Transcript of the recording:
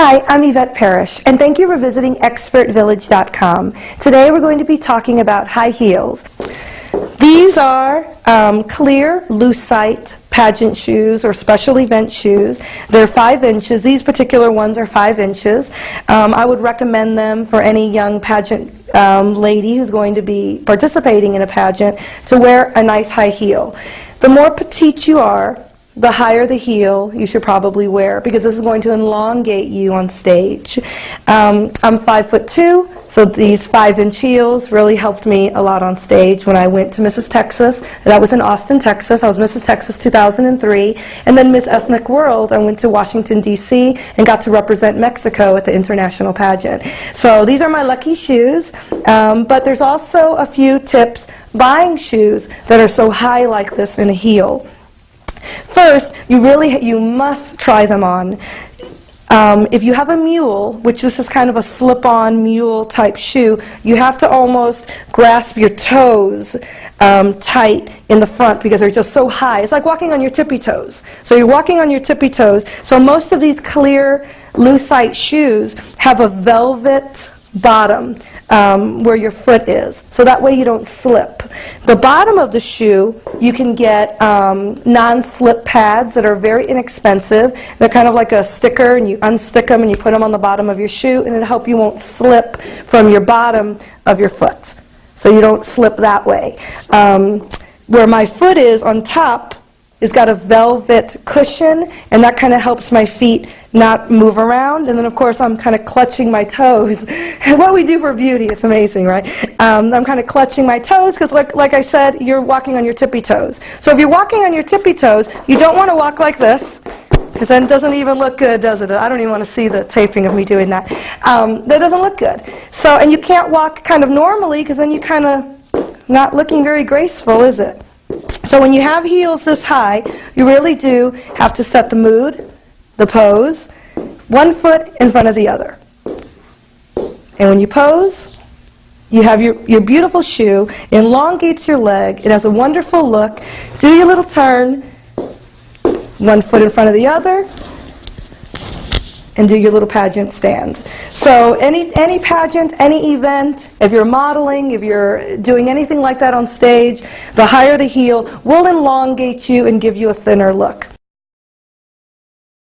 Hi, I'm Yvette Parrish, and thank you for visiting expertvillage.com. Today we're going to be talking about high heels. These are clear, lucite pageant shoes or special event shoes. They're 5 inches. These particular ones are 5 inches. I would recommend them for any young pageant lady who's going to be participating in a pageant to wear a nice high heel. The more petite you are, the higher the heel you should probably wear, because this is going to elongate you on stage. I'm 5'2", so these 5-inch heels really helped me a lot on stage when I went to Mrs. Texas. That was in Austin, Texas. I was Mrs. Texas 2003, and then Miss Ethnic World. I went to Washington, D.C., and got to represent Mexico at the international pageant. So these are my lucky shoes, but there's also a few tips buying shoes that are so high like this in a heel. First, you must try them on. If you have a mule, which this is kind of a slip-on mule type shoe, you have to almost grasp your toes tight in the front because they're just so high. It's like walking on your tippy toes. So you're walking on your tippy toes. So most of these clear, lucite shoes have a velvet bottom where your foot is, so that way you don't slip. The bottom of the shoe, you can get non-slip pads that are very inexpensive. They're kind of like a sticker, and you unstick them and you put them on the bottom of your shoe, and it'll help you won't slip from your bottom of your foot, so you don't slip that way. Where my foot is on top, it's got a velvet cushion, and that kind of helps my feet not move around. And then, of course, I'm kind of clutching my toes. What we do for beauty, it's amazing, right? I'm kind of clutching my toes because, like I said, you're walking on your tippy toes. So if you're walking on your tippy toes, you don't want to walk like this, because then it doesn't even look good, does it? I don't even want to see the taping of me doing that. That doesn't look good. So, and you can't walk kind of normally, because then you're kind of not looking very graceful, is it? So when you have heels this high, you really do have to set the mood, the pose, one foot in front of the other. And when you pose, you have your beautiful shoe, it elongates your leg, it has a wonderful look. Do your little turn, one foot in front of the other, and do your little pageant stand. So any pageant, any event, if you're modeling, if you're doing anything like that on stage, the higher the heel will elongate you and give you a thinner look.